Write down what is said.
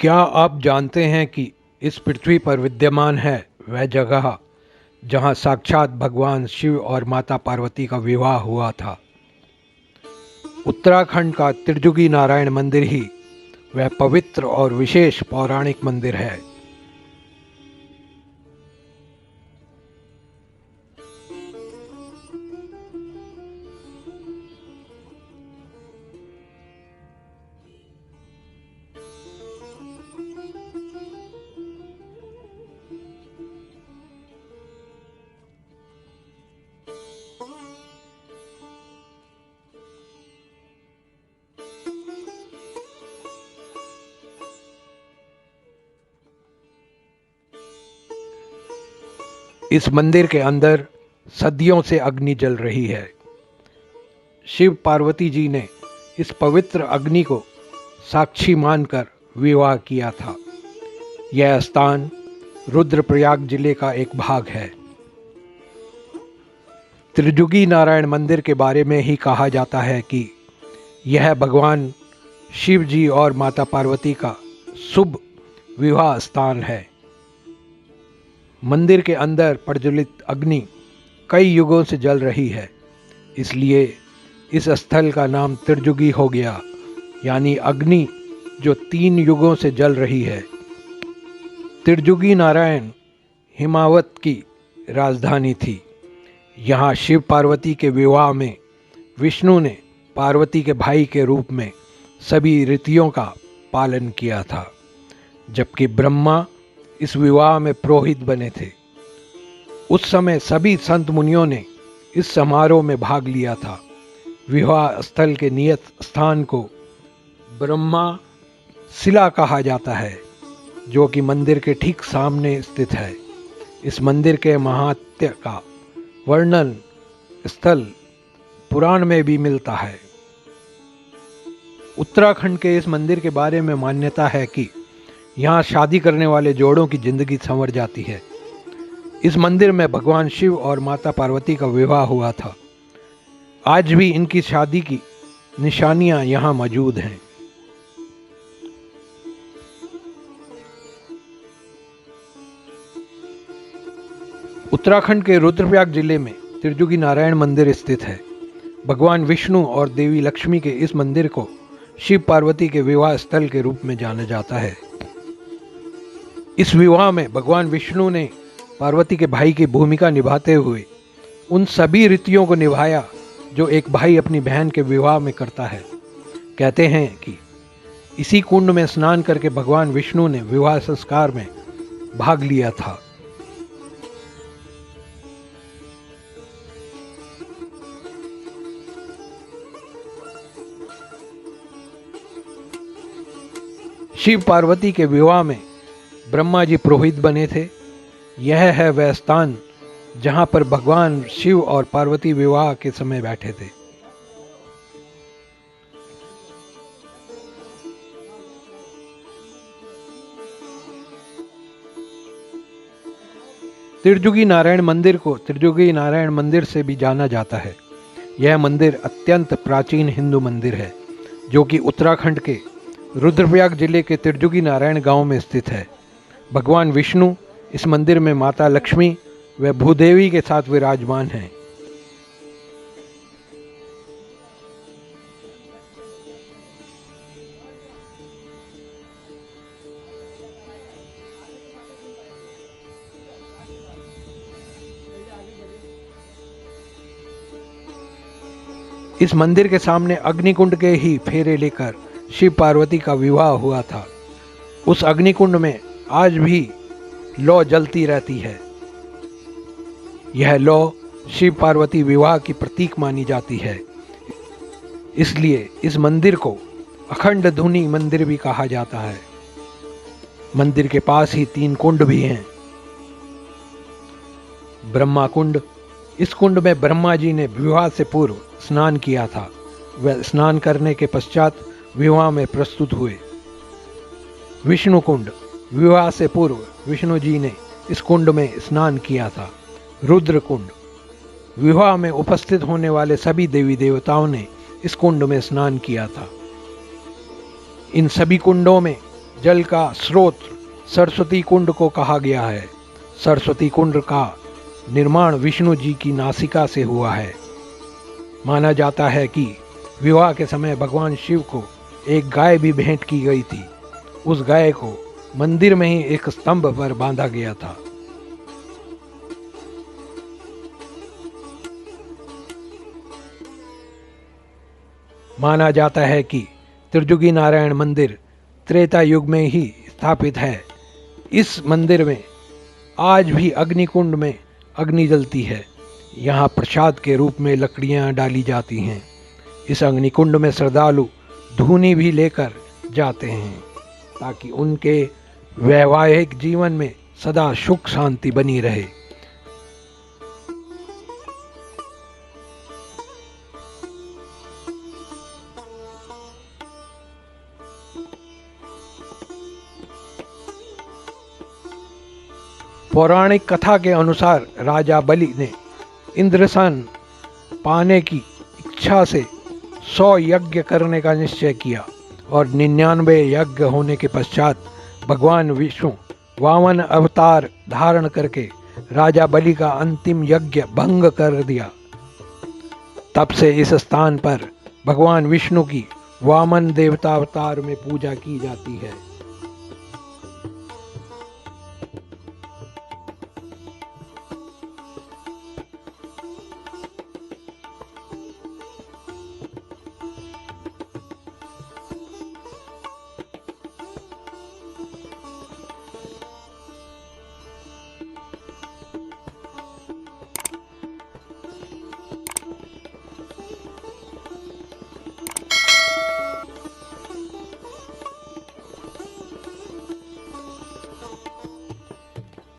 क्या आप जानते हैं कि इस पृथ्वी पर विद्यमान है वह जगह जहां साक्षात भगवान शिव और माता पार्वती का विवाह हुआ था। उत्तराखंड का त्रिजुगी नारायण मंदिर ही वह पवित्र और विशेष पौराणिक मंदिर है। इस मंदिर के अंदर सदियों से अग्नि जल रही है। शिव पार्वती जी ने इस पवित्र अग्नि को साक्षी मानकर विवाह किया था। यह स्थान रुद्रप्रयाग जिले का एक भाग है। त्रिजुगी नारायण मंदिर के बारे में ही कहा जाता है कि यह भगवान शिव जी और माता पार्वती का शुभ विवाह स्थान है। मंदिर के अंदर प्रज्वलित अग्नि कई युगों से जल रही है, इसलिए इस स्थल का नाम त्रिजुगी हो गया, यानी अग्नि जो 3 युगों से जल रही है। त्रिजुगी नारायण हिमावत की राजधानी थी। यहाँ शिव पार्वती के विवाह में विष्णु ने पार्वती के भाई के रूप में सभी रीतियों का पालन किया था, जबकि ब्रह्मा इस विवाह में पुरोहित बने थे। उस समय सभी संत मुनियों ने इस समारोह में भाग लिया था। विवाह स्थल के नियत स्थान को ब्रह्मा शिला कहा जाता है, जो कि मंदिर के ठीक सामने स्थित है। इस मंदिर के महात्म्य का वर्णन स्थल पुराण में भी मिलता है। उत्तराखंड के इस मंदिर के बारे में मान्यता है कि यहाँ शादी करने वाले जोड़ों की जिंदगी संवर जाती है। इस मंदिर में भगवान शिव और माता पार्वती का विवाह हुआ था। आज भी इनकी शादी की निशानियां यहाँ मौजूद हैं। उत्तराखंड के रुद्रप्रयाग जिले में त्रिजुगी नारायण मंदिर स्थित है। भगवान विष्णु और देवी लक्ष्मी के इस मंदिर को शिव पार्वती के विवाह स्थल के रूप में जाना जाता है। इस विवाह में भगवान विष्णु ने पार्वती के भाई की भूमिका निभाते हुए उन सभी रीतियों को निभाया जो एक भाई अपनी बहन के विवाह में करता है। कहते हैं कि इसी कुंड में स्नान करके भगवान विष्णु ने विवाह संस्कार में भाग लिया था। शिव पार्वती के विवाह में ब्रह्मा जी पुरोहित बने थे। यह है वह स्थान जहां पर भगवान शिव और पार्वती विवाह के समय बैठे थे। त्रिजुगी नारायण मंदिर को त्रिजुगी नारायण मंदिर से भी जाना जाता है। यह मंदिर अत्यंत प्राचीन हिंदू मंदिर है, जो कि उत्तराखंड के रुद्रप्रयाग जिले के त्रिजुगी नारायण गांव में स्थित है। भगवान विष्णु इस मंदिर में माता लक्ष्मी व भूदेवी के साथ विराजमान हैं। इस मंदिर के सामने अग्निकुंड के ही फेरे लेकर शिव पार्वती का विवाह हुआ था। उस अग्निकुंड में आज भी लौ जलती रहती है। यह लौ शिव पार्वती विवाह की प्रतीक मानी जाती है, इसलिए इस मंदिर को अखंड धुनी मंदिर भी कहा जाता है। मंदिर के पास ही 3 कुंड भी हैं। ब्रह्मा कुंड, इस कुंड में ब्रह्मा जी ने विवाह से पूर्व स्नान किया था। वह स्नान करने के पश्चात विवाह में प्रस्तुत हुए। विष्णु कुंड, विवाह से पूर्व विष्णु जी ने इस कुंड में स्नान किया था। रुद्र कुंड, विवाह में उपस्थित होने वाले सभी देवी देवताओं ने इस कुंड में स्नान किया था। इन सभी कुंडों में जल का स्रोत सरस्वती कुंड को कहा गया है। सरस्वती कुंड का निर्माण विष्णु जी की नासिका से हुआ है। माना जाता है कि विवाह के समय भगवान शिव को एक गाय भी भेंट की गई थी। उस गाय को मंदिर में ही एक स्तंभ पर बांधा गया था। माना जाता है कि त्रिजुगी नारायण मंदिर त्रेता युग में ही स्थापित है। इस मंदिर में आज भी अग्निकुंड में अग्नि जलती है। यहाँ प्रसाद के रूप में लकड़ियाँ डाली जाती हैं। इस अग्निकुंड में श्रद्धालु धूनी भी लेकर जाते हैं ताकि उनके वैवाहिक जीवन में सदा सुख शांति बनी रहे। पौराणिक कथा के अनुसार राजा बलि ने इंद्रसन पाने की इच्छा से 100 यज्ञ करने का निश्चय किया और 99 यज्ञ होने के पश्चात भगवान विष्णु वामन अवतार धारण करके राजा बलि का अंतिम यज्ञ भंग कर दिया। तब से इस स्थान पर भगवान विष्णु की वामन देवता अवतार में पूजा की जाती है।